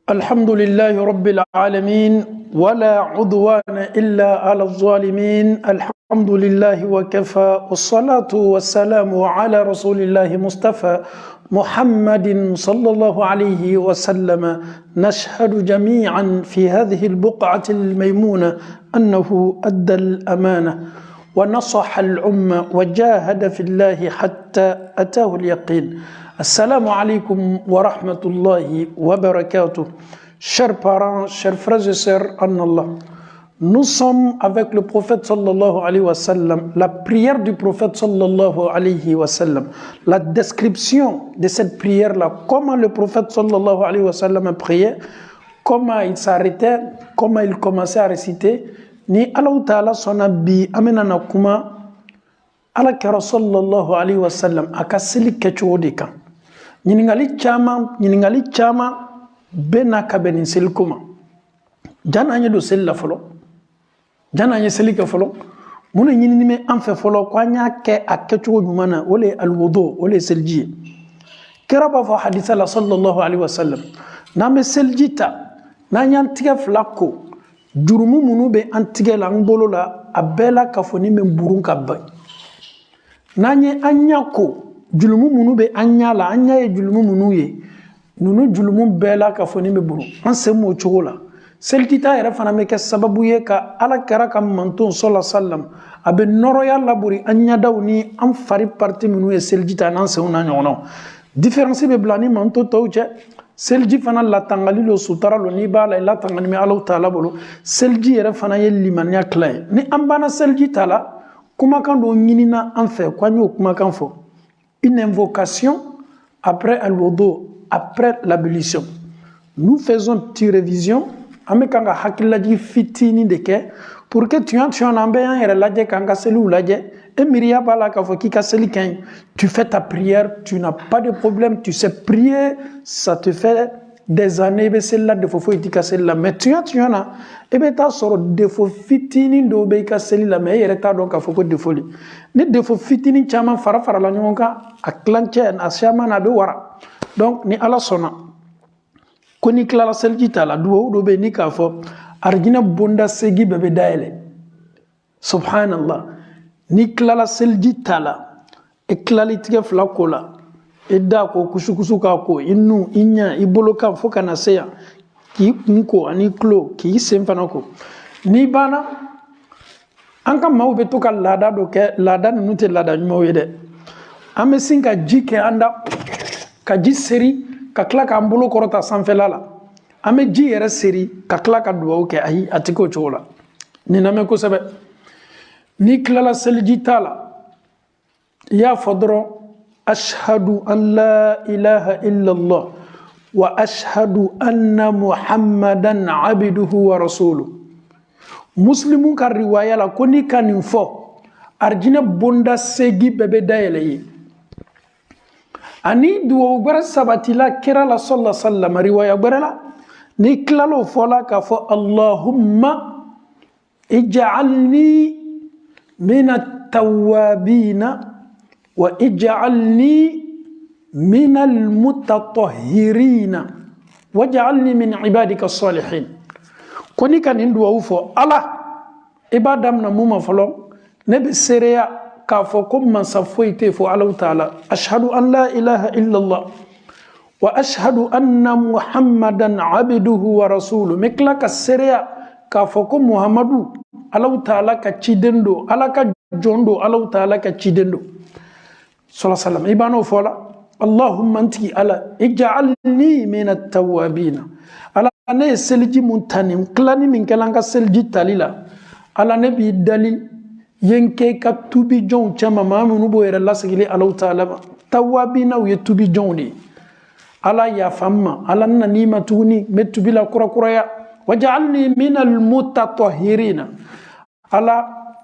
الحمد لله رب العالمين ولا عدوان إلا على الظالمين الحمد لله وكفى والصلاة والسلام على رسول الله مصطفى محمد صلى الله عليه وسلم نشهد جميعا في هذه البقعة الميمونة أنه أدى الأمانة ونصح الأمة وجاهد في الله حتى أتاه اليقين. Assalamu alaikum wa rahmatullahi wa barakatuh. Chers parents, chers frères et sœurs en Allah, nous sommes avec le prophète sallallahu alayhi wa sallam, la prière du prophète sallallahu alayhi wa sallam, la description de cette prière-là, comment le prophète sallallahu alayhi wa sallam priait, comment il s'arrêtait, comment il commençait à réciter, ni Allah ta'ala son abi amenana kuma ala kara sallallahu alayhi wa sallam akasili kechodika. Ñiningali chama bena kabeni sel kuma jana nya do sel la folo jana nya sel ka folo muna ñinini me an fe folo kwa nya ke akkecho ñumana wala al wudu wala selji keraba fa hadisa la sallallahu alaihi wasallam na me seljita na nya tiga flako jurumu munu be antige la ngolo la abela kafoni me burun kabba na nya anya ko julumu munu be anya la anya ye julumu munu ye nunu julumu bela ka foni me buru an se mo chogola seltita yere fana me ke sababu ye ka ala kara kam manton sallallahu sallam abe noro ya laburi anya dawni am fari parti munu ye seltita nan se una nyono différence be blani manto tawche selji fana la tangali lo sutara lo ni bala la tangali me Allah taala bolo selji yere fana ye limanya clay ni ambana selji tala kuma kan do nyinina an fe kwanyo kuma kan fo une invocation après al-wudu, après l'ablution. Nous faisons une petite révision. Amekanga hakilaji fitini deke pour que tu en ambiance et la kanga selu laje et miria bala ka foki ka seli ken. Tu fais ta prière, tu n'as pas de problème, tu sais prier, ça te fait des années be celle-là de fofo itika celle-là mais tu en as et ben ta soro de fo fitini do be ka celle-là mais yere ta donc ka foko de folie ni de fo fitini chama fara la nyonka aklanche na shama na be wara donc ni ala sona koni kala selji tala do be ni ka fo arjina bonda segi bebe daele subhanallah ni kala selji tala e klali tige flakola edda ko kusukusu ka ko innu inya iboloka foka na seya ki nko ani klo ki semfana ko ni bana anka mawbe to kal lada do ke lada nute lada nyumo de ame sinka jike anda ka ji seri ka kla ka mbolo korota sanfelala ame ji yere seri ka kla ka duwa ke ayi atiko chola ni name ko sebe ni klala selji tala ya fodro أشهد أن لا إله إلا الله وأشهد أن محمدا عبده ورسوله مسلمون كالرواية لكوني كان ينفو أرجينا بوندا سيجي ببي دايلي أني دو أغبر سباتي لا كرا لا صلى الله عليه وسلم رواية أغبر لا نكلالو فولا كفو اللهم اجعلني من التوابين وَإِجْعَلْنِي مِنَ الْمُتَطَهِّرِينَ وَاجْعَلْنِي مِنْ عِبَادِكَ الصَّالِحِينَ كوني كان ندو أوفو الله إبادامنا موما فلو نبي سريا كافو كم من صفوي تيفو الله تعالى أشهد أن لا إله إلا الله وأشهد أن محمدا عبده ورسوله مكلا كسريا كافو كم محمد الله تعالى كتشيدندو الله كجوندو الله تعالى كتشيدندو صلى الله عليه وسلم إبانو فولا اللهم أنتي على اجعلني من التوابين على أنا سلجي منتنم كلاني من كلانك سلجي تاليلا على نبي الدليل ينكي كتوبي جون چما مامنو بو يرى الله سيلي الله تعالى توابين أو يتوبي جوني على يا فما على ننيمة توني متوبي لا كرا كرا وجعلني من المتطهرين على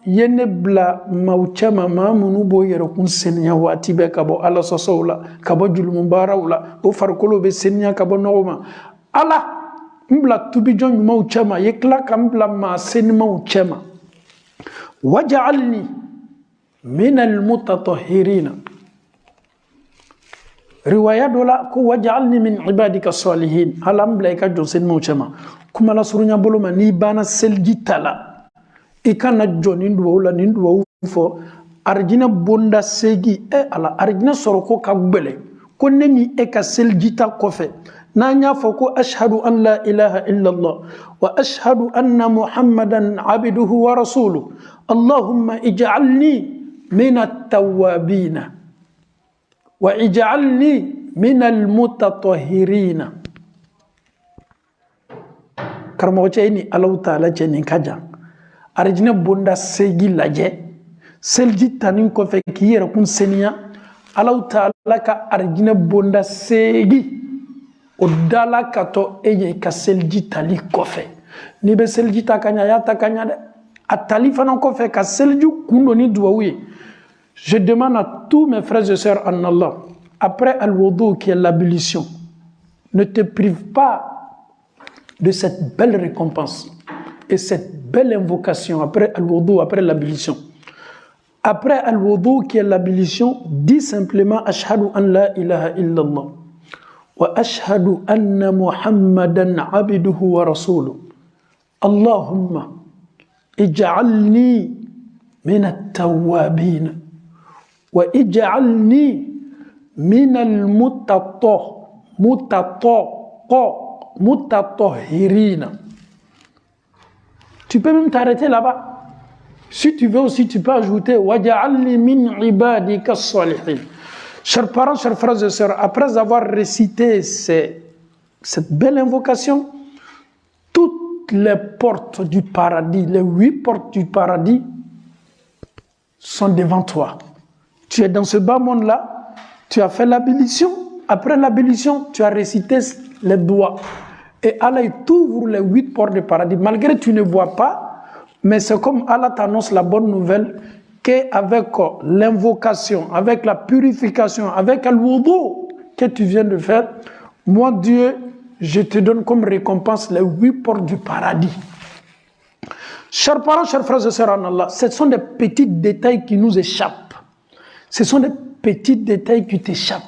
yenebla mauchama mamunu bo yero kun senya wati be kabo ala sosola kabo julum barawla o farkolo be senya kabo noma ala mbla tubi jon mauchama yekla kambla ma sen mauchama waj'alni min al-mutatahhirina. Riwaya dola ko waj'alni min ibadika salihin. Alam blaika josen mouchema. Kuma la surunya boloma ni bana selji tala. Ikana joni ndwa ni ndwa fo arjina bonda segi ala arjina soroko kagbele. Ko neni e ka selji ta kofe. Nanya foko ashhadu an la ilaha illallah wa ashhadu anna muhammadan abduhu wa rasuluhu. Allahumma ij'alni min at-tawwabina wa ij'alni min al-mutatahhirina. Karmo cheni Allah Ta'ala cheni kaja arjina bonda segi laje selji tanin ko fe kiyera kun seniya Allah Ta'ala ka arjina bonda segi odala kato eye ka selji tali kofe ni be selji takanya ya takanya de atali fanan kofe ka selji kundo ni duwawi. Je demande à tous mes frères et sœurs en Allah, après al-wudu qui est l'ablution, ne te prive pas de cette belle récompense et cette belle invocation après al-wudu, après l'ablution. Après al-wudu qui est l'ablution, dis simplement ashhadu an la ilaha illallah wa ashhadu anna muhammadan abduhu wa rasuluhu. Allahumma ij'alni min at-tawwabin wa ij'alni min al-mutatahhirina. Tu peux même t'arrêter là-bas. Si tu veux aussi, tu peux ajouter waj'alni min ibadika salihin. Chers parents, chers frères et sœurs, après avoir récité cette belle invocation, toutes les portes du paradis, les 8 portes du paradis sont devant toi. Tu es dans ce bas monde-là, tu as fait l'ablution. Après l'ablution, tu as récité les doigts. Et Allah t'ouvre les 8 portes du paradis. Malgré que tu ne vois pas, mais c'est comme Allah t'annonce la bonne nouvelle qu'avec l'invocation, avec la purification, avec le wudu que tu viens de faire, moi Dieu, je te donne comme récompense les 8 portes du paradis. Chers parents, chers frères et sœurs en Allah, ce sont des petits détails qui nous échappent. Ce sont des petits détails qui t'échappent.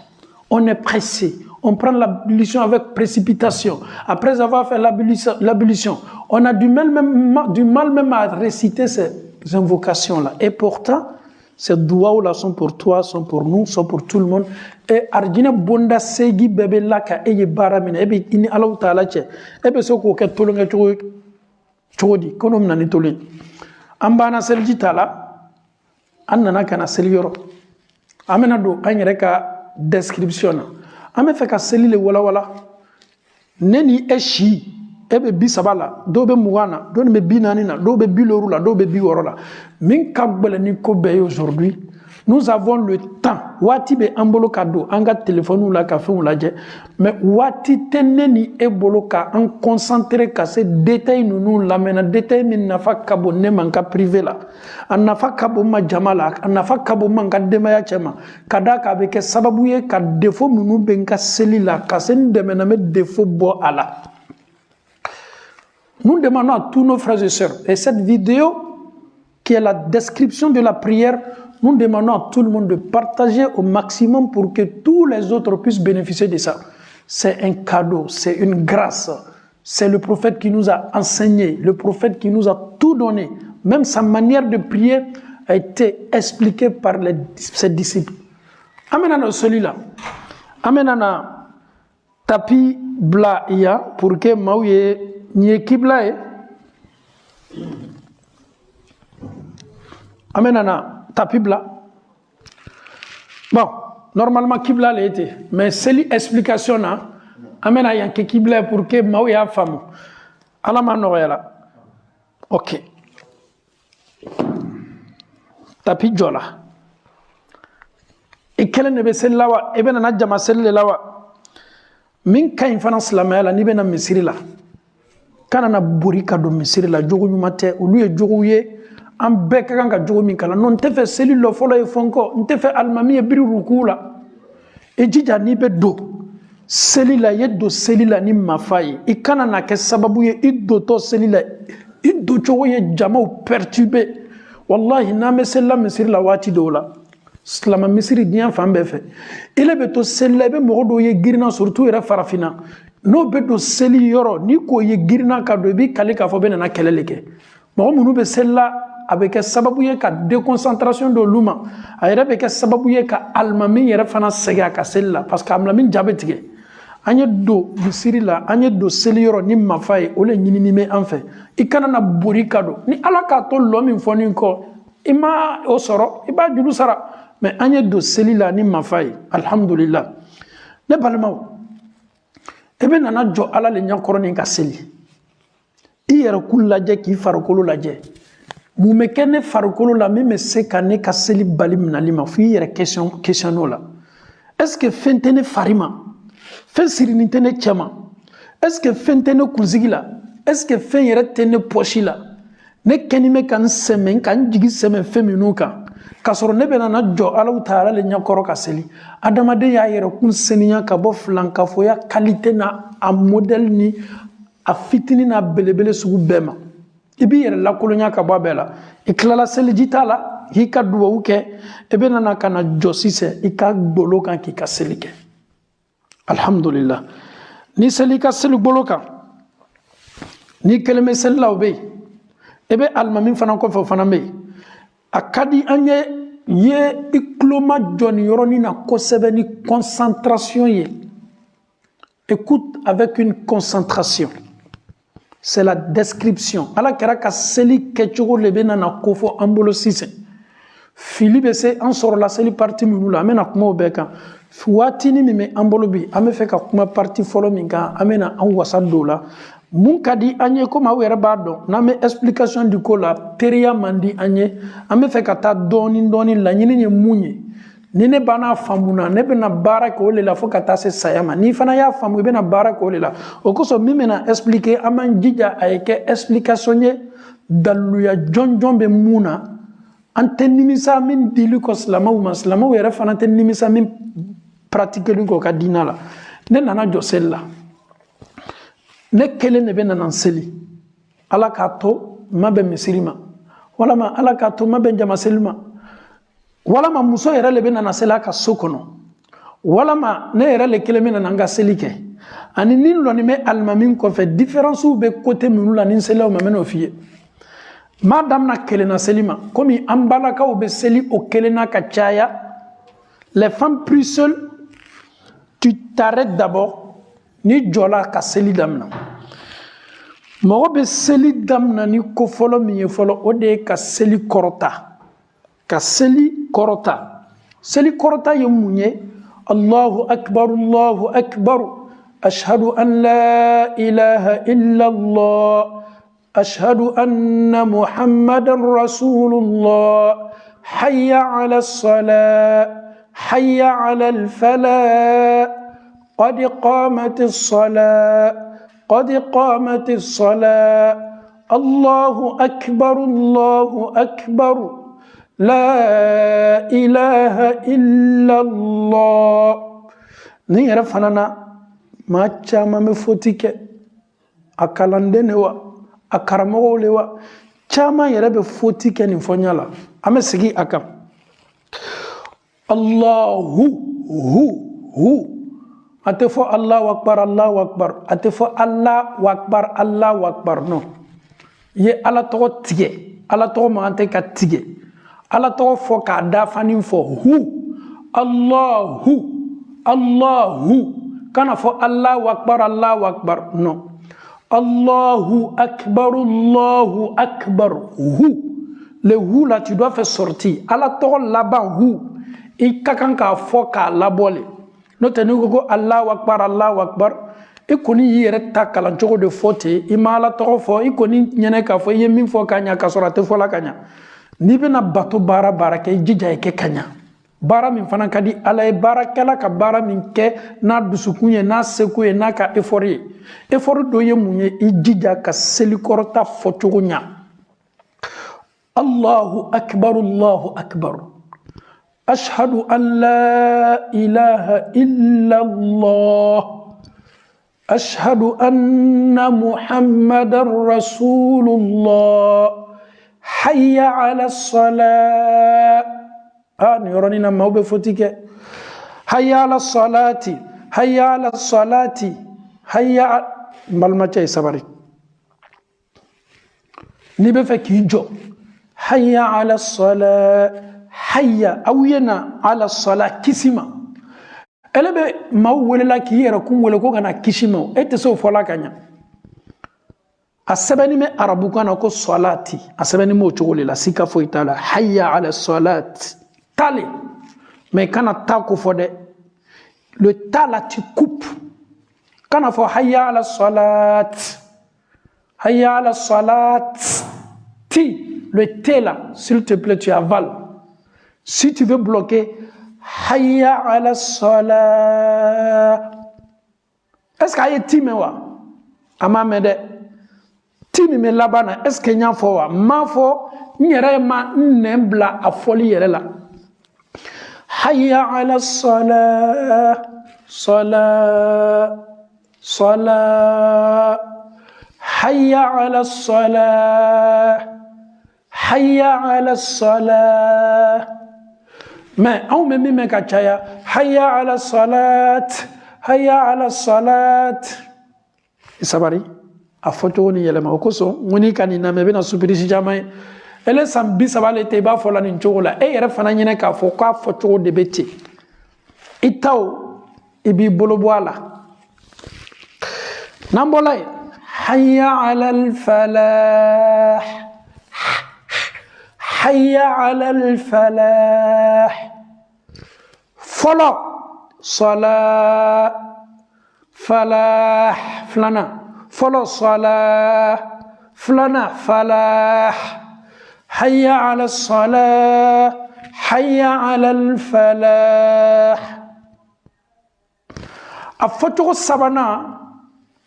On est pressé. On prend l'ablution avec précipitation. Après avoir fait l'ablution, on a du mal même à réciter ces invocations-là. Et pourtant, ces doigts-là sont pour toi, sont pour nous, sont pour tout le monde. Et Arjina Bonda Segi Bebe Laka Eye Baramina, Ebe Ini Allah Ta'ala Che, Ebe Soko Ketolonga Chodi, Konom Nanitoli. Ambana Selji Tala, Annana Kana Selioro. Amenado, Anyereka description. Ame feka seli le wala wala. Neni eshi ebe bi sabala, do be mugana, do be bi nanina, do be bi lorula, do be bi worola. Min kagbele ni kobe aujourd'hui. Nous avons le temps. Wati be ambolo kado, anga téléphone ou la café ou la je. Mais wati teneni eboloka en concentré ka se détail nous lamena détail min nafa kabo ne manka privé la. An nafa kabo ma jamala, an nafa kabo manka demaya chema. Kada ka be ke sababu ye ka défaut nous benka seli la, ka sen demena me défaut bo ala. Nous demandons à tous nos frères et sœurs, et cette vidéo qui est la description de la prière, nous demandons à tout le monde de partager au maximum pour que tous les autres puissent bénéficier de ça. C'est un cadeau, c'est une grâce. C'est le prophète qui nous a enseigné, le prophète qui nous a tout donné. Même sa manière de prier a été expliquée par ses disciples. Amenana celui-là. Amenana tapi bla iya pour que maouye nye kibla e. Amenana tapis blanc. Bon, normalement, Kibla l'a été. Mais c'est l'explication, amène à que Kibla pour que Maouya femme. Allah m'a ok. Tapis jola. Et quelle ne veut là et ben na jama celle là min kain finance la mala ni ben misiri la. Kana na burika do misiri la jogo nyumate ulu e jogo ye an bɛɛ ka kan ka jogo min kala non tɛ fɛ seli lɔ fɔlɔ ye fɔnkɔ n tɛ fɛ alimami ye biri ruku la i jija n'i bɛ don seli la i ye don seli la ni mafa ye i kana na kɛ sababu ye i dontɔ seli la i doncogo ye jamaw perturber wallahi n'a me seli misiri la waati dɔw la silama misiri diɲɛ fan bɛɛ fɛ ile bɛ to seli la i bɛ mɔgɔ dɔw ye girinna surtout yɛrɛ farafinna n'o bɛ don seli yɔrɔ ni k'o ye girinna ka don i b'i kali k'a fɔ bɛ nana kɛlɛ le kɛ mɔgɔ minnu bɛ seli la a bɛ kɛ sababu ye ka déconcentration d'olu ma a yɛrɛ bɛ kɛ sababu ye ka alimami yɛrɛ fana sɛgɛn a ka seli la parce que alimami ja bɛ tigɛ an ye don misiri la an ye don seli yɔrɔ ni mafa ye o le ɲinini bɛ an fɛ i kana na bori ka don ni ala k'a to lɔ min fɔ nin kɔ i ma o sɔrɔ i b'a juru sara mais an ye don seli la ni mafa ye alhamdulillah ne balimaw e bɛ nana jɔ ala le ɲɛkɔrɔ nin ka seli i yɛrɛ ku lajɛ k'i farikolo lajɛ mun bɛ kɛ ne farikolo la min bɛ se ka ne ka seli bali minali ma fo i yɛrɛ question o la est ce que fɛn tɛ ne fari ma fɛn sirinin tɛ ne cɛ ma est ce que fɛn tɛ ne kunsigi la est ce que fɛn yɛrɛ tɛ ne poche la ne kɛni bɛ ka n sɛmɛ ka n jigi sɛmɛ fɛn minnu kan k'a sɔrɔ ne bɛ nana jɔ Alahu Taala le ɲɛkɔrɔ ka seli adamaden y'a yɛrɛ kun seniya ka bɔ filankafoya qualité na a modèle ni a fitinin n'a belebele sugu bɛɛ ma i b'i yɛrɛ lakolonya ka bɔ a bɛɛ la i tilala seliji t'a la k'i ka duwawu kɛ i bɛ nana ka na jɔ sisan i ka golo kan k'i ka seli kɛ alhamdulillah ni seli ka seli golo kan ni kelen bɛ seli la o bɛ yen i bɛ alimami fana kɔfɛ o fana bɛ yen a ka di an ye i tulo ma jɔ nin yɔrɔnin na kosɛbɛ ni concentration ye écoute avec une concentration c'est la description ala kɛra ka seli kɛcogo le bɛ nana ko fɔ an bolo sisan fili bɛ se an sɔrɔla seli parti minnu la an bɛna kuma o bɛɛ kan waatini min bɛ an bolo bi an bɛ fɛ ka kuma parti fɔlɔ min kan an bɛna an wasa don o la mun ka di an ye komi aw yɛrɛ b'a dɔn n'an bɛ explication di ko la teriya man di an ye an bɛ fɛ ka taa dɔɔni dɔɔni laɲini ye mun ye ni ne banna faamu na ne bɛna baara kɛ o de la fo ka taa se saya ma n'i fana y'a faamu i bɛna baara kɛ o de la o kosɔn min bɛna expliquer an b'an jija a ye kɛ explication ye daliluya jɔnjɔn bɛ mun na an tɛ nimisa min dili kɔ silamɛw ma silamɛw yɛrɛ fana tɛ nimisa min pratiquer kɔ ka diinɛ la ne nana jɔ seli la ne kelen de bɛ nana seli ala k'a to ma bɛn misiri ma walama ala k'a to ma bɛn jama seli ma walama muso yɛrɛ le bɛ nana seli a ka so kɔnɔ walama ne yɛrɛ le kelen bɛ nana n ka seli kɛ ani ni lɔni bɛ alimami kɔfɛ différence bɛ côté minnu la ni n selilaw ma n bɛn'o f'i ye m'a damina kelenna seli ma komi an balakaw bɛ seli o kelenna ka caya les femmes plus seules tu t'arrêtes d'abord ni jɔla ka seli damina mɔgɔ bɛ seli damina ni ko fɔlɔ min ye fɔlɔ o de ye ka seli kɔrɔta ka seli kɔrɔta seli kɔrɔta ye mun ye allahu akbar ashhadu an la ilaha illallah ashhadu anna muhammadan rasulullah hayya ala salat hayya ala al-falah قد قامت الصلاة قد قامت الصلاة الله أكبر لا إله إلا الله نعرف أننا ما تشاما مفوتيك أكالاندنوا أكرموا تشاما يرب فوتيك نفونيالا أما سجي أكام الله هو ate fo Allahu akbar ate fo Allahu akbar non ye ala tɔgɔ tigɛ ala tɔgɔ man tɛ ka tigɛ ala tɔgɔ fɔ k'a da fani fɔ hu Allahu kana fɔ Allahu akbar non Allahu akbar hu le hu là tu dois faire sortir ala tɔgɔ laban hu i ka kan k'a fɔ k'a labɔle n'o tɛ n'i ko ko Allahu akbar i kɔni y'i yɛrɛ ta kalan cogo de fɔ ten i ma ala tɔgɔ fɔ i kɔni ɲɛnɛ k'a fɔ i ye min fɔ ka ɲa k'a sɔrɔ a tɛ fɔla ka ɲa n'i bɛna bato baara kɛ i jija i kɛ ka ɲa baara min fana ka di ala ye baarakɛla ka baara min kɛ n'a dusukun ye n'a seko ye n'a ka effort ye effort dɔ ye mun ye i jija ka selikɔrɔta fɔ cogo ɲa Allahu akbar أشهد أن لا إله إلا الله أشهد أن محمد رسول الله hayya ala salat. Ah, ni yoroni na maube fotike. Hayya ala salati, hayya ala salati, hayya malmache sabari. Ni be fe ki jo. Hayya ala salat, hayya awiyena ala salat kisima. Ele be maw welela ki yera kum wele ko kana kishima. Ete so fola kanya. Asabani me arabu kana ko salati. Asabani mo chogole la sika fo itala. Hayya ala salat. Tali. Mais kana ta ko fo de. Le ta là tu coupes. Kana fo hayya ala salat. Hayya ala salat. Ti. Le T là, s'il te plaît, tu avales. Si tu veux bloquer, hayya ala salat. Est-ce qu'il y a ti mewa? Ama mede. Ti mi me labana. Est-ce qu'il y a fo wa? Ma fo, nyere ma nembla a foli yere la. Hayya ala salat. Salat. Salat. Hayya ala salat. Hayya ala salat. Mais on me met kachaya. Hayya ala salat. Hayya ala salat. Isabari. A photo ni yelema okoso. Muni kanina mebe na supirisi jamai. Ele sambi sabale teba fola ni nchola. E yere fana nyine ka foka photo de beti. Itao ibi bolobwala. Nambolai. Hayya ala al-falah. حي على الفلاح. فلا صلاة فلاح فلنا فلا صلاة فلنا فلاح. حي على الصلاة حي على الفلاح. أفتح السبنا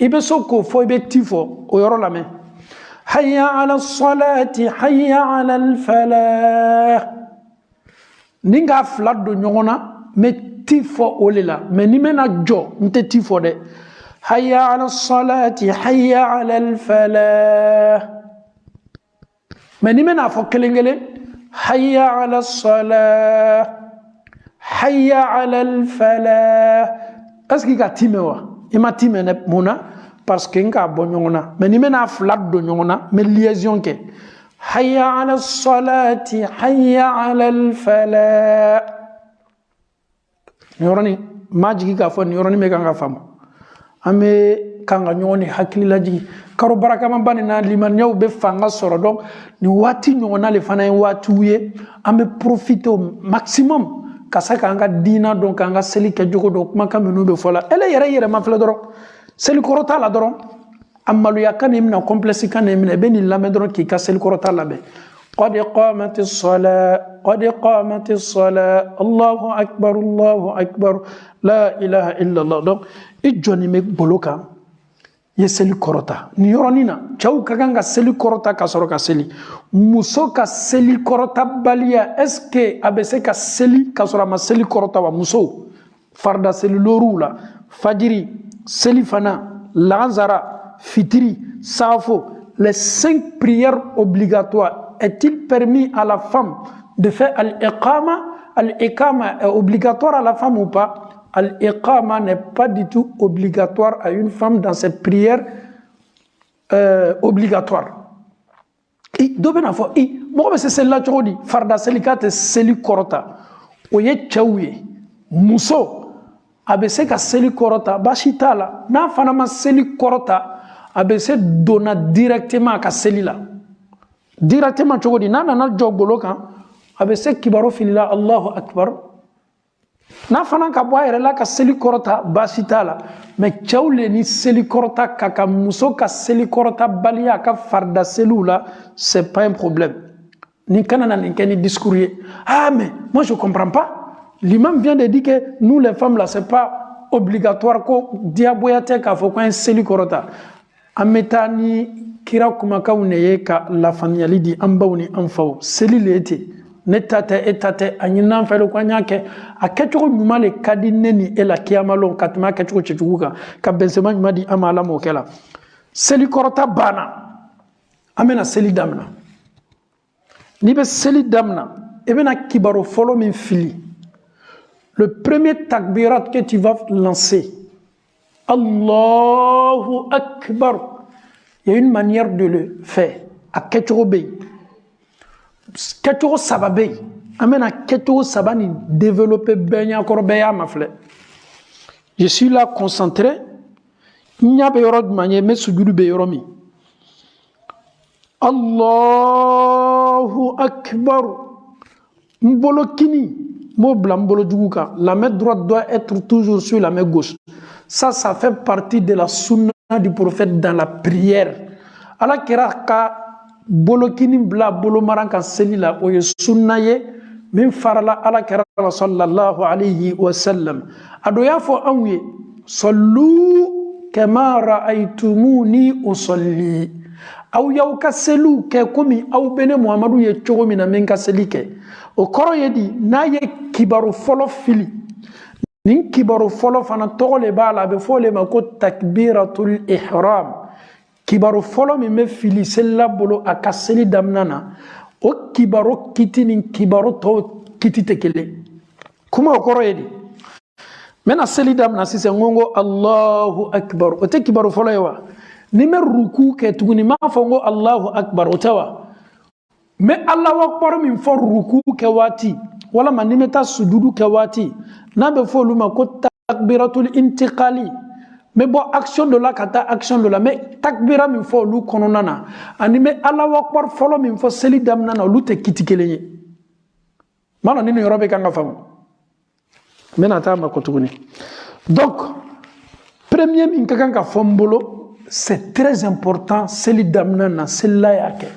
إبسوكو فو إبتيفو ويرولامي. حي على الصلاة حي على الفلاح. Ninga flat do nyona me tifo olila me nimena jo nte tifo de. Hayya ala salati hayya ala al falah. Me nimena fo kelengele hayya ala salah hayya ala al falah. Est-ce qu'il a timewa? Ima timene muna parce que nga bon nyona mais ni mena flat do nyona mais liaison ke hayya ala salati hayya ala al falah. Yoroni majigi ka fo yoroni me kanga fam ame kanga nyoni hakili laji karo baraka man bani na liman nyaw be fanga soro donc ni wati nyona le fana wati uye ame profiter au maximum kasaka anga dina donc anga seli ke jogo do kuma kamenu be fola ele yere ma fela doro seli korota la doron amalu yakane mina complexe kane mina beni lame doron ki ka seli korota la be qad qamatis salat Allahu akbar la ilaha illa Allah. Donc ijoni me boloka ye seli korota ni yoronina chaw kaganga seli korota ka soro ka seli muso ka seli korota balia. Est-ce que abese ka seli ka soro ma seli korota wa muso farda seli lorula fajiri Selifana, Lanzara, Fitri, Safo, les 5 prières obligatoires, est-il permis à la femme de faire al-iqama? Al-iqama est obligatoire à la femme ou pas? Al-iqama n'est pas du tout obligatoire à une femme dans ses prières obligatoires. Et dobena fo i mo be se celle-là chodi farda selikate seli korota oye chawye muso abese ka seli korota bashitala na fana ma seli korota abese dona directement ka seli la directement chogodi nana na jogbolo kan abese kibaro filila Allahu akbar na fana ka boire la ka seli korota bashitala mais chawle ni seli korota kaka muso ka seli korota balia ka farda selula c'est pas un problème ni kanana ni keni discours ah mais moi je comprends pas. L'imam vient de dire que nous les femmes là c'est pas obligatoire ko diaboyate ka fo ko en seli korota ametani kira kuma ka uneye ka la fanyali di ambawni amfaw seli lete netate etate anyina fele ko nyake akecho nyuma le kadineni ela kiamalo katma kecho chechuka ka bensema nyuma di amala mokela seli korota bana amena seli damna Ni be seli damna, et bien kibaro follow min fili. Le premier takbirat que tu vas lancer, Allahu Akbar. Il y a une manière de le faire. A ketchobé. Ketchobo sababé. Amena ketchobo sabani développer benya korbeya mafle. Je suis là concentré. Il n'y a pas de manière, mais sujudu be yoromi. Allahu Akbar. Mbolo kini. Mo blanc mbolo djouka. La main droite doit être toujours sur la main gauche. Ça fait partie de la sunna du prophète dans la prière. Allah kira ka bolo kini bla bolo maranka selila o ye sunna ye min farala ala kira sallallahu alayhi wa sallam. Ado ya fo anwe sallu kama ra'aytumuni usalli. Aw yaw ka selu ke komi aw bene Muhammadu ye chogo mina men ka selike. O koro ye di na ye kibaru folo fili. Nin kibaru folo fana togole bala be fole ma ko takbiratul ihram. Kibaru folo mi me fili sella bolo akaseli damnana. O kibaru kiti nin kibaru to kiti tekele. Kuma o koro ye di. Mena seli damna si se ngongo Allahu Akbar. O te kibaru folo yewa. Ni me ruku ke tuguni ma fongo Allahu Akbar o tawa. Me Allahu Akbar min fo ruku ke wati. Wala ma nimeta sujudu ke wati. Na be fo luma ko takbiratul intiqali. Me bo action de la kata action de la. Me takbira min fo lu kononana. Ani me Allahu Akbar folo min fo seli damnana lu te kitikeleye. Mana nini yorobe kanga famu. Mena ta ma ko tuguni. Donc premier min kanga fombolo. C'est très important, c'est le damnana, c'est là yake.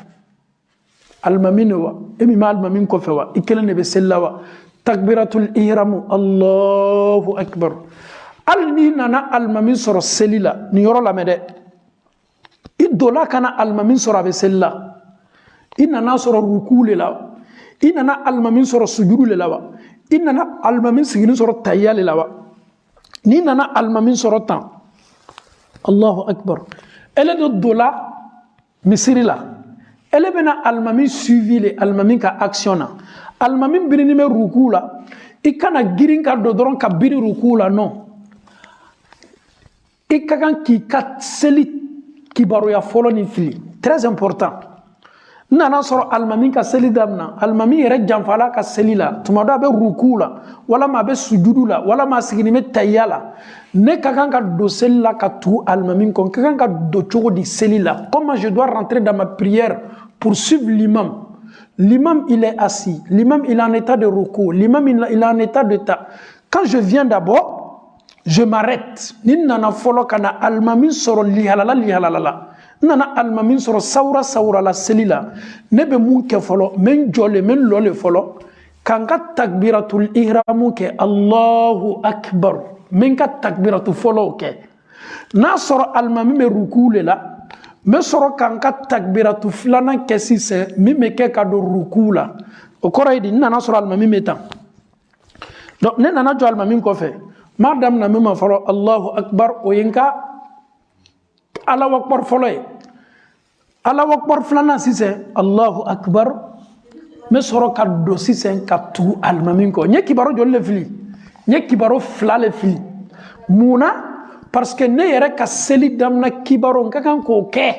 Almaminowa, emi ma almamin kofewa, ikele nebe sellawa. Takbiratul ihramu, Allahu Akbar. Al ni nana almamin soro selila, ni yoro la mede. Idola kana almamin soro abe sella. Inana soro rukule la. Inana almamin soro sujuru le lawa. Inana almamin sigini soro tayale lawa. Ni nana almamin soro tan. Allahu Akbar. Elle est de dola, misiri la. Elle est bena almami suivi le almami ka actionna. Almami birini me ruku la. Ikana girin ka dodoron ka biri ruku la non. Ikakan ki kat seli kibaru ya folo ni fili. Très important. Nana soro almami ka seli damna. Almami yere janfala ka seli la. Tumada be ruku la. Wala ma be sujudu la. Wala ma sigini me tayala. Ne kakan ka do seli la ka tu almamin kon. Kakan ka do chogo di seli la. Comment je dois rentrer dans ma prière pour suivre l'imam? L'imam il est assis. L'imam il est en état de ruku. L'imam il est en état de ta. Quand je viens d'abord, je m'arrête. Ni nana folo kana almamin soro lihalala lihalala. Nana almamin soro saura saura la seli la. Nebe mun ke folo. Men jole men lole folo. Kanga takbiratul ihramu ke Allahu Akbar. Men ka takbiratul folo ke. Na soro almami me ruku le la. Me soro kanga takbiratul flana ke si se. Mi me ke kado ruku la. O kora di nana soro almami me tan. Donc ne nana jo almami ko fe. Madame na me ma folo Allahu Akbar o yenka Allahu Akbar folo e. Allahu Akbar flana si se Allahu Akbar. Me soro ka do si se ka tu almami ko. Nye kibaro jo le fili. Nye kibaro fla le fili. Muna parce que ne yere ka seli damna kibaro nkakan ko ke.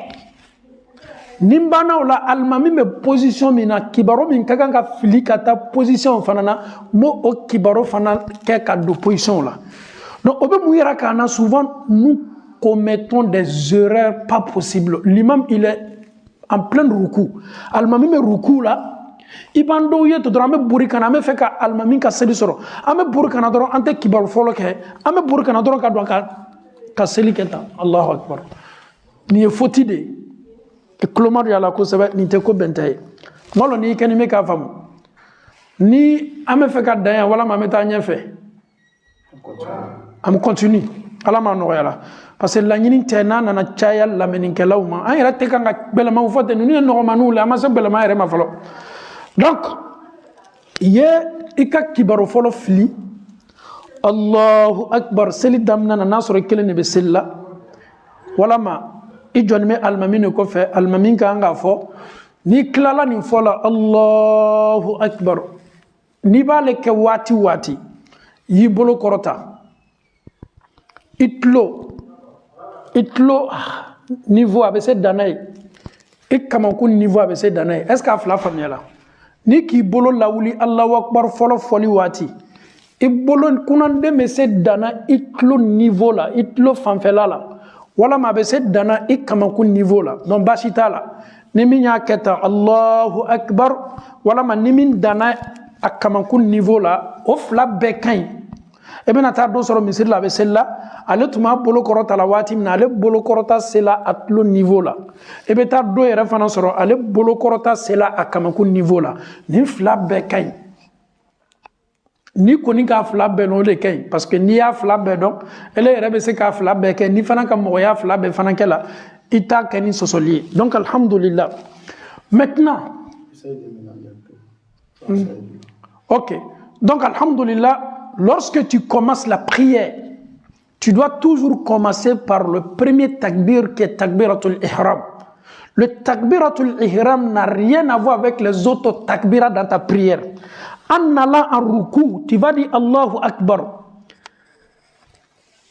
Nimbana ola almami me position mina kibaro min kakan ka fili kata position fanana mo o kibaro fana ke ka do position la. Donc obe muyera kana souvent nous commettons des erreurs pas possibles. L'imam il est en plein ruku. Almami me ruku la ibando ye to drame buri kana me feka almami ka seli soro. Ame buri kana doro ante kibaro folo ke. Ame buri kana doro ka do ka seli keta. Allahu Akbar. Ni fotide. E klomar ya la ko sebe ni te ko bentaye. Molo ni keni me ka famu. Ni ame feka daya wala ma meta nyefe. Am continue. Ala ma no yala. Parce que la nyini tena na na chaya la meninkela uma. Ay rate kanga belema u fote ni no manu la ma se belema ere ma folo. Donc ye ika kibaru folo fili. Allahu Akbar seli damna na nasoro kele ne be sella. Wala ma ijoni me almamine ko fe almamin ka nga fo Ni klala ni fola Allahu Akbar. Ni ba le ke wati wati. Yi bolo korota. Itlo niveau abc danay. Ik kamankun niveau abc danay. Est-ce qu'a fla famille là? Ni ki bolo lawuli Allahu Akbar folo foli wati. I bolo kunande mese dana itlo niveau là, itlo fanfela là. Wala ma bese dana ik kamankun niveau là. Donc bashita là. Nimin ya keta Allahu Akbar wala ma nimin dana akamankun niveau là, of la bekain. E bena ta do soro misir la bese là, ale tuma bolo korota la wati na ale bolo korota sela atlo niveau là. E be ta do yere fana soro ale bolo korota sela akamankun niveau là. Ni fla bekain. Ni koni ka fla be no le kain parce que ni ya fla be donc ele yere be se ka fla be kain ni fana ka mo ya fla be fana kala ita kani sosoli. Donc alhamdulillah. Maintenant OK. Donc alhamdulillah, lorsque tu commences la prière, tu dois toujours commencer par le premier takbir qui est takbiratul ihram. Le takbiratul ihram n'a rien à voir avec les autres takbiras dans ta prière. En allant en ruku, tu vas dire Allahu Akbar.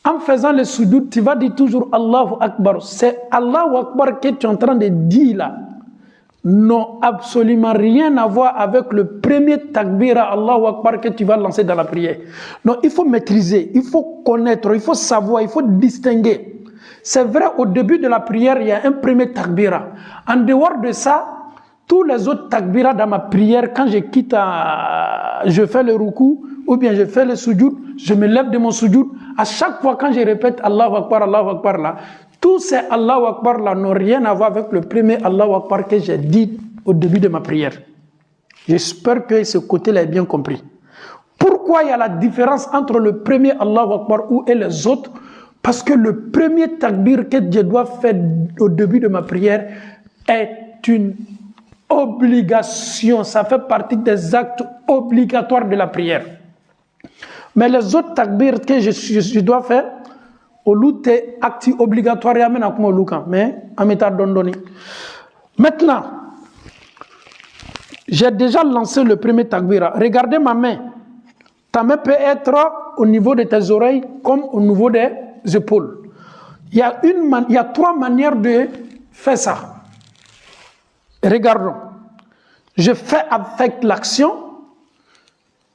En faisant le sujoud, tu vas dire toujours Allahu Akbar. C'est Allahu Akbar que tu es en train de dire là. Non, absolument rien à voir avec le premier takbira Allahu Akbar que tu vas lancer dans la prière. Non, il faut maîtriser, il faut connaître, il faut savoir, il faut distinguer. C'est vrai, au début de la prière, il y a un premier takbira. En dehors de ça, tous les autres takbiras dans ma prière, quand je quitte, je fais le ruku, ou bien je fais le sujoud, je me lève de mon sujoud. À chaque fois, quand je répète Allahu Akbar là, tous ces Allahu Akbar là n'ont rien à voir avec le premier Allahu Akbar que j'ai dit au début de ma prière. J'espère que ce côté-là est bien compris. Pourquoi il y a la différence entre le premier Allahu Akbar et les autres? Parce que le premier takbir que je dois faire au début de ma prière est une obligation. Ça fait partie des actes obligatoires de la prière. Mais les autres takbir que je dois faire, au lieu de actes obligatoires, mais en méthode dondoni. Maintenant, j'ai déjà lancé le premier takbira. Regardez ma main. Ta main peut être au niveau de tes oreilles comme au niveau des épaules. Il y a trois manières de faire ça. Regardons. Je fais avec l'action,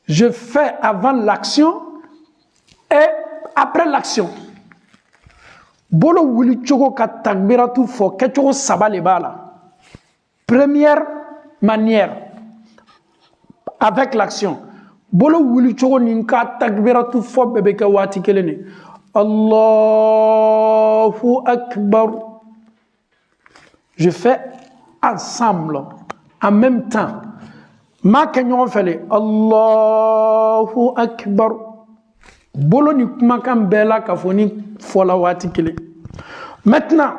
je fais avant l'action et après l'action. Bolo wuli chogo ka takbiratu fo kechogo sabale bala. Première manière avec l'action. Bolo wuli chogo ninka takbiratu fo bebe ka wati kelene. Allahu Akbar. Je fais ensemble, en même temps. Ma kenyon fele Allahu Akbar. Bolo ni kumakan bela kafoni fola wati kele. Maintenant,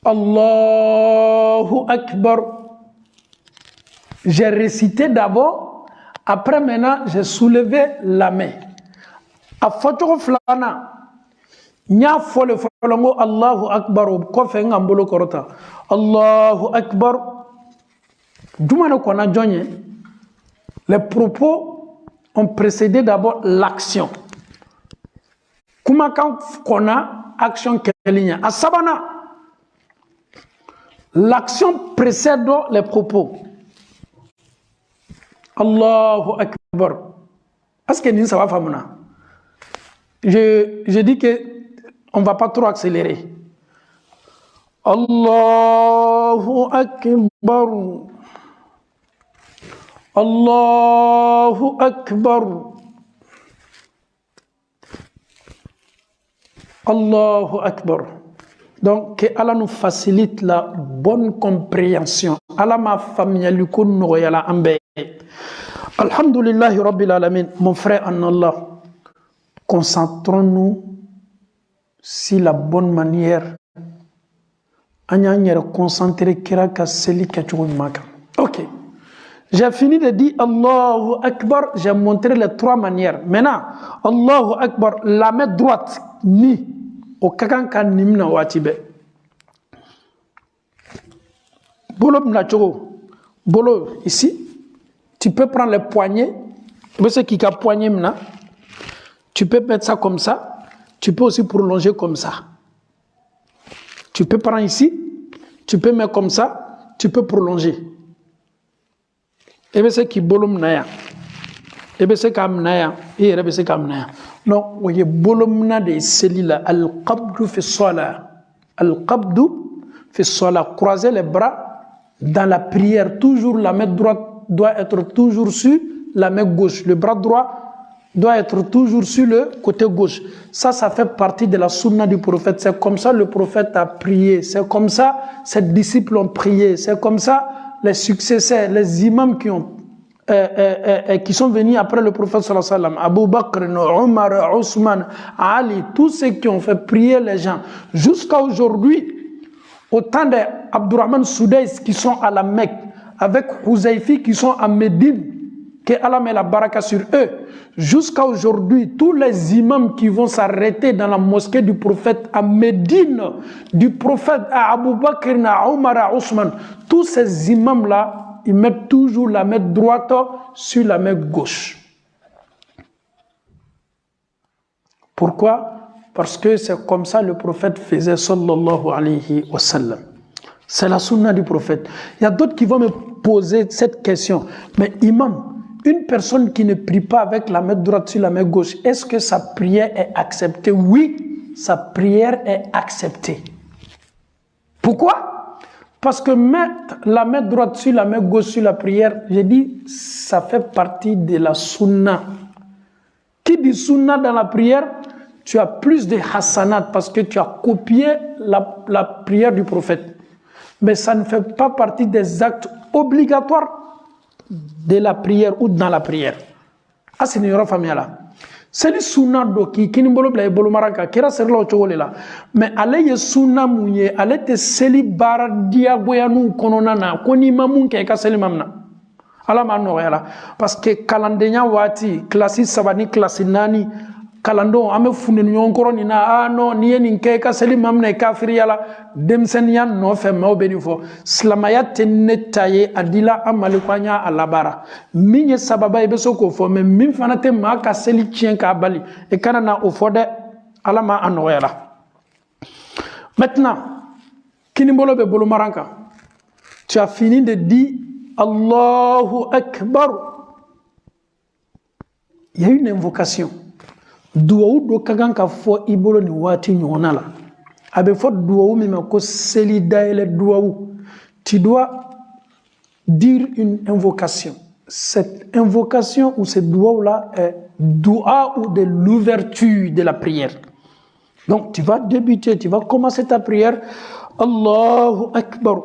Allahu Akbar. J'ai récité d'abord, après maintenant j'ai soulevé la main. A foto flana, nya fole folongo Allahu Akbar ko fe ngambolo korota. Allahu Akbar. Dumano kona jonye. Les propos ont précédé d'abord l'action. Kuma kan kona action kelinya. A sabana, l'action précède les propos. Allahu Akbar. Est-ce que nous ça va famuna? Je dis que on va pas trop accélérer. Allahu Akbar. Allahu Akbar. Allahu Akbar. Donc, que Allah nous facilite la bonne compréhension. Allah m'a familiarisé nous yala ambe. Alhamdulillah Rabbil Alamin. Mon frère en Allah, concentrons-nous sur la bonne manière. Anya concentrer kiraka seli maka. Ok. J'ai fini de dire Allahu Akbar. J'ai montré les trois manières. Maintenant, Allahu Akbar, la main droite, ni. Au kakan kan nimna watibe. Bolo mnachogo. Bolo ici. Tu peux prendre les poignets. Ce qui a poignet mna. Tu peux mettre ça comme ça. Tu peux aussi prolonger comme ça. Tu peux prendre ici. Tu peux mettre comme ça. Tu peux prolonger. Et bien c'est qui bolo mnaya. Et bien c'est comme mnaya. Et bien c'est comme mnaya. Non, vous voyez, bolo mna de celui-là. Al-qabdu fi salat. Al-qabdu fi salat. Croiser les bras dans la prière. Toujours la main droite doit être toujours sur la main gauche. Le bras droit doit être toujours sur le côté gauche. Ça fait partie de la sunna du prophète. C'est comme ça le prophète a prié. C'est comme ça ses disciples ont prié. C'est comme ça les successeurs, les imams qui sont venus après le prophète sallallahu alayhi wa sallam. Abu Bakr, Omar, Ousmane, Ali, tous ceux qui ont fait prier les gens. Jusqu'à aujourd'hui, autant d'Abdurrahman Soudais qui sont à la Mecque, avec Huzaifi qui sont à Médine, que Allah met la baraka sur eux. Jusqu'à aujourd'hui, tous les imams qui vont s'arrêter dans la mosquée du prophète à Médine, du prophète à Abu Bakr, à Omar, à Ousmane, tous ces imams-là, ils mettent toujours la main droite sur la main gauche. Pourquoi? Parce que c'est comme ça le prophète faisait, sallallahu alayhi wa sallam. C'est la sunna du prophète. Il y a d'autres qui vont me poser cette question. Mais imam, une personne qui ne prie pas avec la main droite sur la main gauche, est-ce que sa prière est acceptée? Oui, sa prière est acceptée. Pourquoi? Parce que mettre la main droite sur la main gauche sur la prière, j'ai dit, ça fait partie de la sunna. Qui dit sunna dans la prière? Tu as plus de hasanat parce que tu as copié la prière du prophète. Mais ça ne fait pas partie des actes obligatoires de la prière ou dans la prière. Ah, c'est une famille là. C'est le sunna doki qui nimbolo bla bolo maraka kera serla o chogole la. Mais ale ye sunna munye ale te seli bara dia goyanu konona na koni mamun ke ka seli mamna. Ala ma no yala parce que kalandenya wati classe sabani classe nani kalando ame funde nyonkoro ni na no ni yen ke ka seli mamna kafiri yala demsen yan no fe ma obeni fo slamayat netaye adila amali kwanya alabara minye sababa ibe soko fo me min fanate ma ka seli chien ka bali e kana na ofode alama anoyala. Maintenant kinimbolo be bolo maranka tu as fini de dire Allahu Akbar. Il y a une invocation. Duaou do kagan ka fo ibolo ni wati nyona la. Abe fo duaou mi ko seli daele duaou. Tu dois dire une invocation. Cette invocation ou ce duaou là est dua ou de l'ouverture de la prière. Donc tu vas débuter, tu vas commencer ta prière. Allahu Akbar.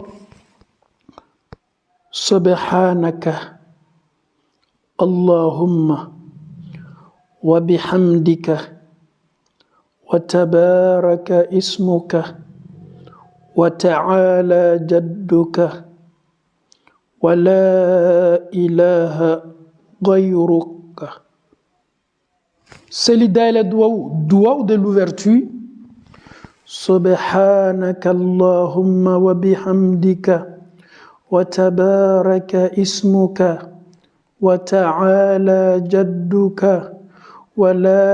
Subhanaka Allahumma wa bihamdika wa tabaraka ismuka wa ta'ala jadduka wa la ilaha ghayruka. C'est l'idée le dua de l'ouverture. Subhanaka Allahumma wa bihamdika وتبارك اسمك وتعالى جدك ولا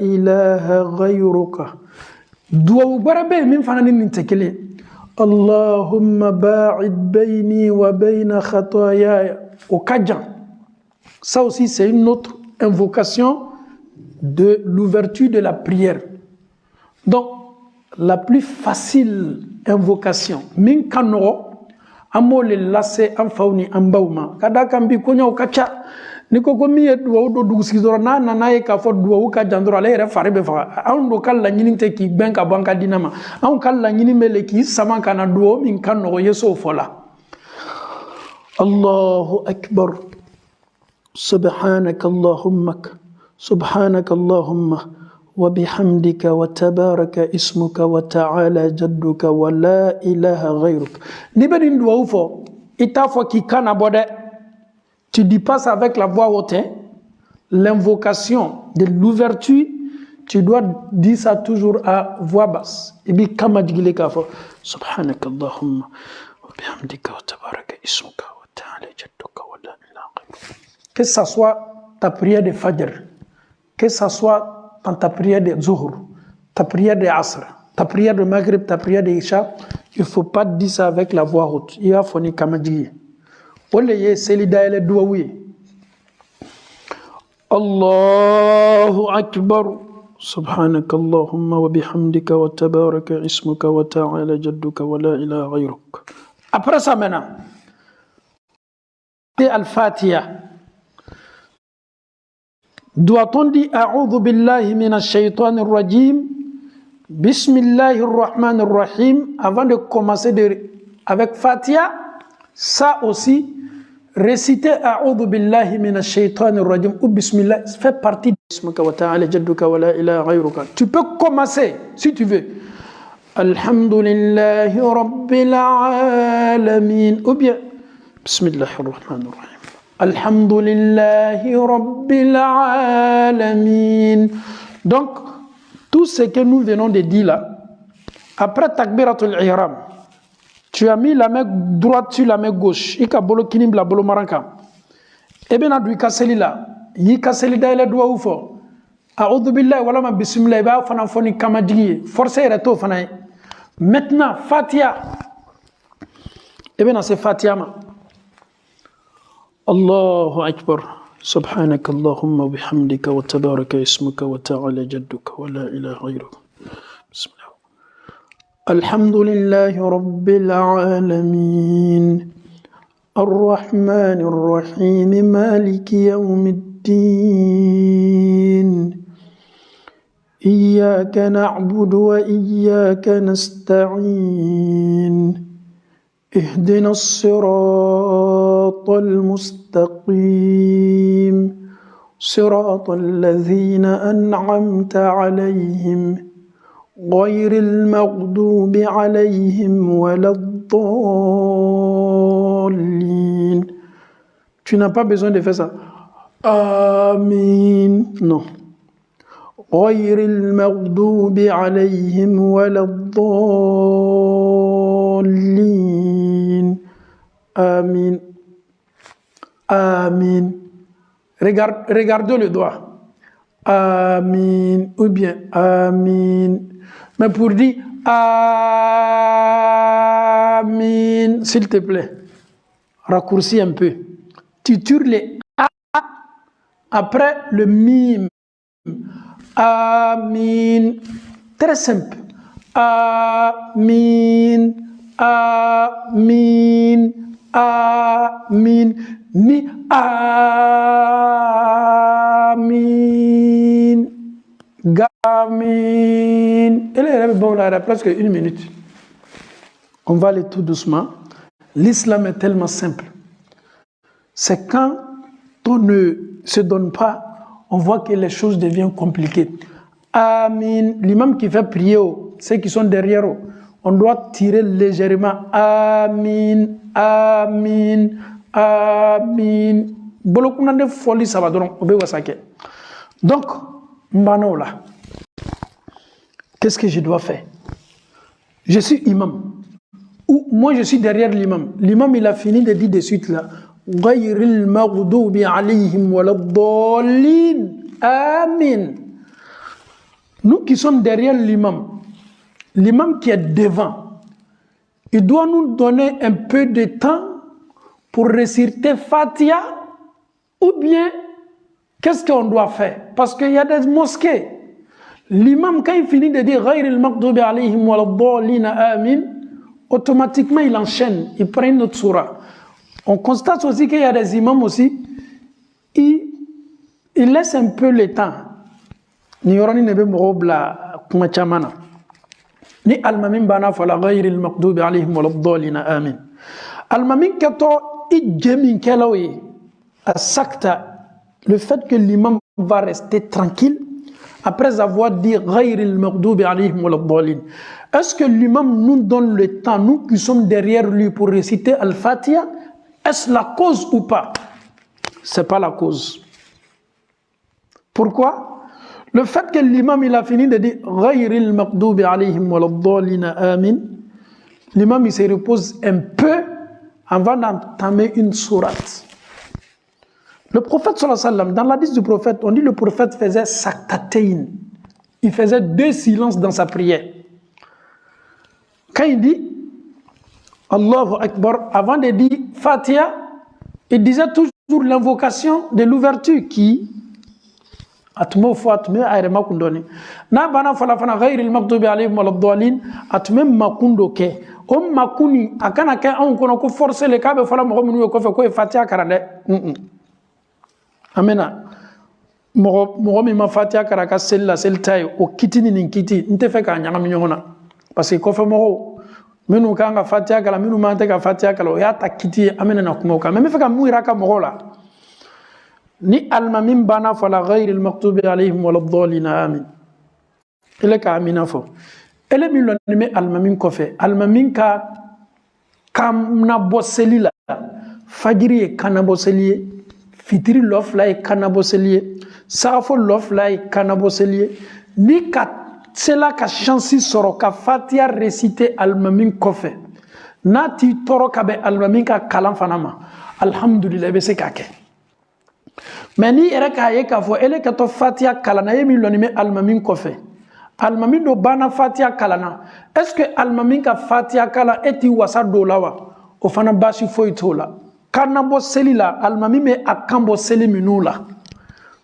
إله غيرك. دعاء بربي من فنان نتكلم اللهم باعد بيني وبين خطاياي وكجا. Ça aussi c'est une autre invocation de l'ouverture de la prière. Donc la plus facile invocation min kanoro amole lasse am fawni am bawma kada kambi ko nyaw kacha niko ko mi do do dugusi do na na ka fo do ka jandro ale re fare be fa an do kala nyini te ki benka banka dinama an kala nyini mele ki sama kana do min kan no yeso fola. Allahu akbar. Subhanaka Allahumma wa bihamdika wa tabaraka ismuka wa ta'ala jadduka wa la ilaha ghayruk. Nibedin doit oufo ita fo ki kana bode. Tu dis pas avec la voix haute, l'invocation de l'ouverture, tu dois dire ça toujours à voix basse. Et puis kama digile ka fo subhanaka Allahumma Que ce soit ta prière de Fajr, que ce soit dans ta prière de Zuhur, ta prière de Asr, ta prière de Maghrib, ta prière de Isha, il ne faut pas dire ça avec la voix haute. Il y a foni kamadji. Oleye selida ele douawi. Allahu Akbar. سبحانك اللهم وبحمدك وتبارك اسمك وتعالى جدك ولا إله غيرك. Après ça maintenant, c'est Al-Fatiha. Doit-on dire A'udhu billahi minash shaytanir rajim, Bismillahir rahmanir rahim avant de commencer avec Fatiha? Ça aussi, réciter A'udhu billahi minash shaytanir rajim ou Bismillah fait partie de Ismuka wa ta'ala jadduka wa la ilaha ghayruka. Tu peux commencer si tu veux. Alhamdulillahi rabbil alamin ou bien Bismillahir rahmanir rahim. Alhamdulillahi rabbil alamin. Donc tout ce que nous venons de dire là, après takbiratul ihram, tu as mis la main droite sur la main gauche. Ika bolo kinim la bolo maranka. Ebe na duika selila. Yika selida ele dua ufo. A'udhu billahi wala ma bismillah. Iba fana foni kama digi. Force reto fana. Maintenant, Fatiha. Ebe na se Fatiha ma. Allahu Akbar. Subhanaka Allahumma bihamdika wa tabaraka ismuka wa ta'ala jadduka wa la ilaha ghayruka. Bismillah. الحمد لله رب العالمين الرحمن الرحيم مالك يوم الدين إياك نعبد وإياك نستعين اهدنا الصراط المستقيم صراط الذين أنعمت عليهم غير المغضوب عليهم ولا الضالين. Tu n'as pas besoin de faire ça. Amin. Non. غير المغضوب عليهم ولا الضالين. Amin. Amin. Regardez le doigt. Amin. Ou bien Amin. Mais pour dire Amin, s'il te plaît, raccourcis un peu. Tu tires les A après le mime. Amin. Très simple. Amin. Amin. Amin. Ni Amin. Gamin. Elle est bon là, elle a presque 1 minute. On va aller tout doucement. L'islam est tellement simple. C'est quand on ne se donne pas, on voit que les choses deviennent compliquées. Amin. L'imam qui fait prier, ceux qui sont derrière, on doit tirer légèrement. Amin. Amin. Amin. Bolokuna de folie, ça va donc. Donc, Mbanola, qu'est-ce que je dois faire? Je suis imam. Ou moi je suis derrière l'imam. L'imam il a fini de dire de suite là. Ghayril maghdubi alayhim waladdallin. Amin. Nous qui sommes derrière l'imam qui est devant, il doit nous donner un peu de temps pour réciter Fatiha ou bien qu'est-ce qu'on doit faire? Parce qu'il y a des mosquées. L'imam, quand il finit de dire Ghayril maghdubi alayhim waladdallin amin, automatiquement il enchaîne, il prend une autre surah. On constate aussi qu'il y a des imams aussi, ils laissent un peu le temps. Ni yorani nebe morobla kuma chamana. Ni almamin bana fala Ghayril maghdubi alayhim waladdallin amin. Almamin kato i jemin kelawi asakta. Le fait que l'imam va rester tranquille après avoir dit Ghayril maghdubi alayhim waladdallin. Est-ce que l'imam nous donne le temps, nous qui sommes derrière lui pour réciter Al-Fatiha? Est-ce la cause ou pas? Ce n'est pas la cause. Pourquoi? Le fait que l'imam il a fini de dire Ghayril maghdubi alayhim waladdallin amin, l'imam il se repose un peu avant d'entamer une sourate. Le prophète sallallahu alayhi wa sallam, dans l'hadith du prophète, on dit le prophète faisait saktatein. Il faisait 2 silences dans sa prière. Quand il dit Allahu Akbar, avant de dire Fatiha, il disait toujours l'invocation de l'ouverture qui atme fo atme ayre makundoni na bana fala fana ghayril maghdubi alayhim waladdallin atme makundo ke o makuni akana ke an kono ko forcer le kabe fala mo minu ko fe ko Fatiha karande amena mo mi ma Fatiha karaka sella sel tay o kitini nin kiti nte fe ka nyanga mi nyona parce que ko fe mo minu kanga Fatiha kala minu ma te ka Fatiha kala o ya ta kiti amena na kuma ka me fe ka mu iraka mo la ni almamim bana fala ghayril maghdubi alayhim waladdallin amin ele ka amina fo ele mi lon me almamim ko fe almamim ka kam na boseli la fajiri kana boseli fitiri lofla kana boseli safo lofla kana boseli ni ka cela ka chance soro ka Fatiha réciter almamim ko fe nati toro ka be almamim ka kalam fanama alhamdulillah be se ka ke mais ni era ka ye ka fo ele ka to Fatiha kalana ye mi lonime almamin ko fe almamin do bana Fatiha kalana est-ce que almamin ka Fatiha kala eti wasa do lawa o fana basi fo itola kana bo selila almamin me akambo seli minula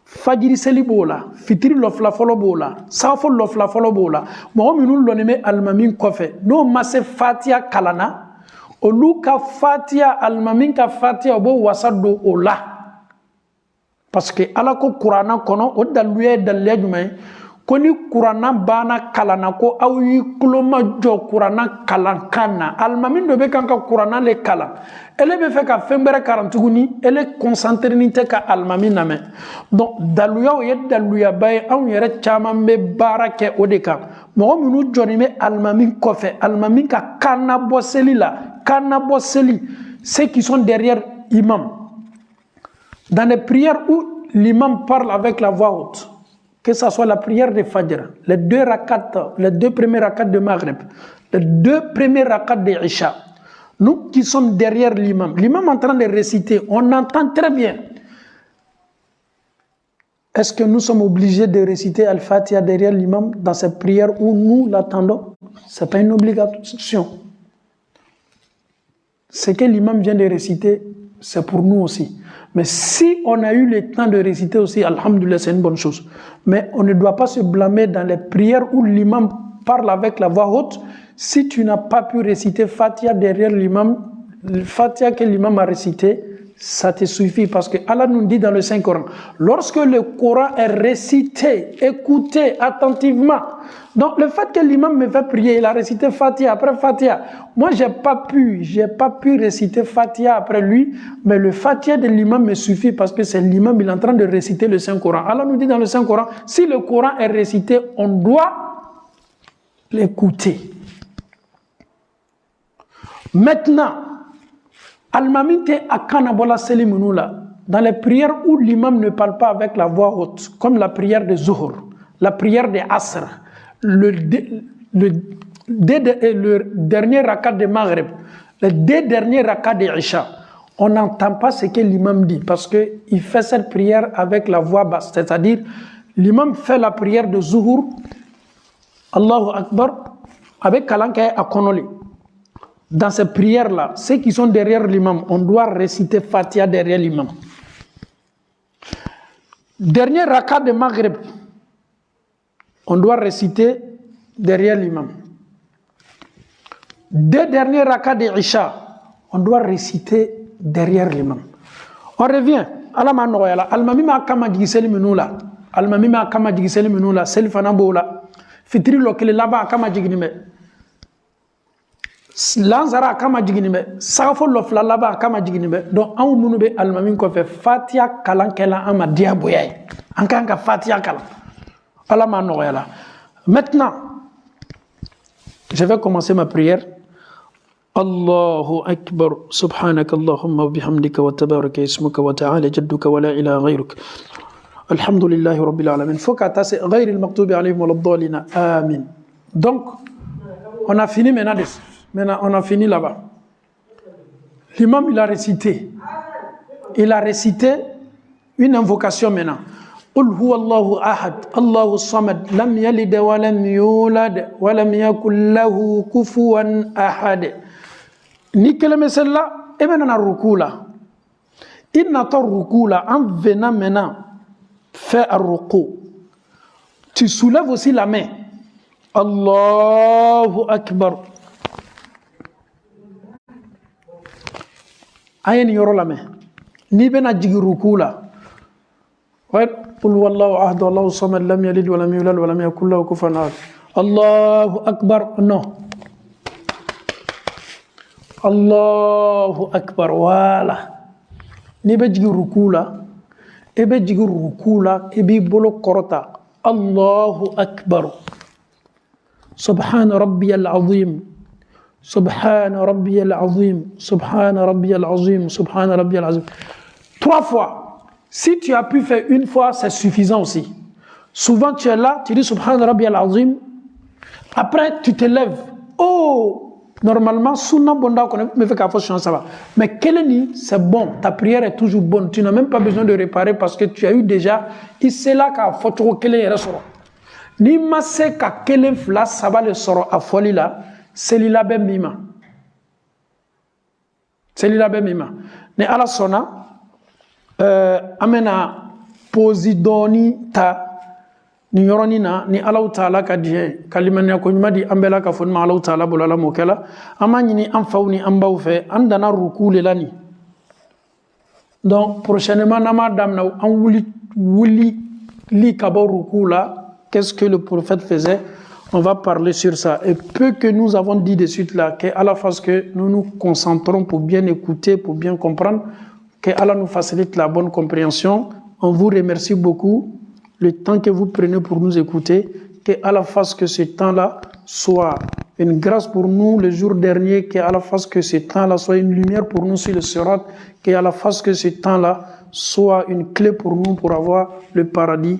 fajiri seli bola fitiri lofla folo bola safo lofla folo bola mo minul lonime almamin ko fe no masse Fatiha kalana o luka Fatiha almamin ka Fatiha bo wasa do ola. Parce que ala ko Qur'ana kono o daluye dalle jumay ko ni Qur'ana bana kalana ko awi kuloma jo Qur'ana kalan kana almamin do be kanka Qur'ana le kala ele be fe ka fembere 40 guni ele concentré ni te ka almamin name donc daluya o yed daluya bay an yere chaman be barake o de ka mo minu joni me almamin ko fe almamin ka kana boseli la kana boseli ceux qui sont derrière imam. Dans les prières où l'imam parle avec la voix haute, que ce soit la prière de Fajr, les 2 rakats, les 2 premiers rakats de Maghrib, les 2 premiers rakats de Isha, nous qui sommes derrière l'imam en train de réciter, on entend très bien. Est-ce que nous sommes obligés de réciter Al-Fatiha derrière l'imam dans cette prière où nous l'attendons? Ce n'est pas une obligation. Ce que l'imam vient de réciter, c'est pour nous aussi. Mais si on a eu le temps de réciter aussi, alhamdoulilah, c'est une bonne chose. Mais on ne doit pas se blâmer dans les prières où l'imam parle avec la voix haute. Si tu n'as pas pu réciter Fatiha derrière l'imam, le Fatiha que l'imam a récité, ça te suffit. Parce que Allah nous dit dans le Saint-Coran, lorsque le Coran est récité, écoutez attentivement. Donc le fait que l'imam me fait prier, il a récité Fatiha après Fatiha. Moi, j'ai pas pu réciter Fatiha après lui, mais le Fatiha de l'imam me suffit parce que c'est l'imam, il est en train de réciter le Saint-Coran. Allah nous dit dans le Saint-Coran, si le Coran est récité, on doit l'écouter. Maintenant, Al-Mamite Akanabola Selimunula, dans les prières où l'imam ne parle pas avec la voix haute, comme la prière de Zuhur, la prière de Asr, le dernier rakat de Maghrib, les 2 derniers rakats de Isha, on n'entend pas ce que l'imam dit parce qu'il fait cette prière avec la voix basse. C'est-à-dire, l'imam fait la prière de Zuhur, Allahu Akbar, avec Kalankaye Akonoli. Dans ces prières-là, ceux qui sont derrière l'imam, on doit réciter Fatiha derrière l'imam. Dernier rakat de Maghrib, on doit réciter derrière l'imam. 2 derniers rakats de Isha, on doit réciter derrière l'imam. On revient. Alama noyala. Almami ma kama jigiseli minula. Almami ma kama jigiseli minula. Selifana bola. Fitri lokele laba kama jiginime. Lanzara kama jiginime. Safo lofla laba kama jiginime. Donc an munu be almami ko fe Fatiha kalan kala ama dia boyay. An kan ka Fatiha kalan. Alama noyala. Maintenant, je vais commencer ma prière. Allahu Akbar, subhanaka Allahumma wa bihamdika wa tabaraka ismuka wa ta'ala jadduka wa la ilaha ghayruk. Alhamdulillahi rabbil alamin. Faut qu'à tasser ghayril maghdubi alayhim wa laddallina. Amin. Donc, on a fini maintenant Maintenant, on a fini là-bas. L'imam, il a récité. Il a récité une invocation maintenant. قل هو الله أحد الله الصمد لم يلد ولم يولد ولم يكن له كفوا أحد. Ni keleme celle-là, et maintenant on ruku là. Il n'attend ruku là, en venant maintenant faire un ruku. Tu soulèves aussi la main. Allahu Akbar. Ayen yoro la main. Ni bena jigi ruku là. Ouais. قل هو الله أحد الله الصمد لم يلد ولم يولد ولم يكن له كفوا أحد. الله أكبر. Non. Allahu Akbar. Voilà. Ni be jigi ruku la. E be jigi ruku la. E bi bolo korota. Allahu Akbar. Subhana Rabbiyal Azim. Subhana Rabbiyal Azim. Subhana Rabbiyal Azim. Subhana Rabbiyal Azim. 3 fois. Si tu as pu faire une fois, c'est suffisant aussi. Souvent, tu es là, tu dis Subhana Rabbiyal Azim. Après, tu te lèves. Oh, normalement, Sunna Bonda, on me fait qu'à force, ça va. Mais Keleni, c'est bon. Ta prière est toujours bonne. Tu n'as même pas besoin de réparer parce que tu as eu déjà. Il sait là qu'à Fotoro Keleni ressort. Ni ma se qu'à Keleni flas, ça va le sort à folie là. C'est l'ila ben mima. C'est l'ila ben mima. Mais à la sona. Amena posidoni ta ni yoroni na ni Allahu Taala ka die kalimanya ko nyumadi ambela ka fon ma Allahu Taala bolala mokela amani ni amfauni ambaw fe andana rukule lani. Donc prochainement nama damna an wuli li kabo rukula. Qu'est-ce que le prophète faisait? On va parler sur ça. Et peu que nous avons dit de suite là, qu'à la fois que nous nous concentrons pour bien écouter, pour bien comprendre, que Allah nous facilite la bonne compréhension. On vous remercie beaucoup le temps que vous prenez pour nous écouter. Que Allah fasse que ce temps-là soit une grâce pour nous le jour dernier. Que Allah fasse que ce temps-là soit une lumière pour nous sur le Sirat. Que Allah fasse que ce temps-là soit une clé pour nous pour avoir le paradis.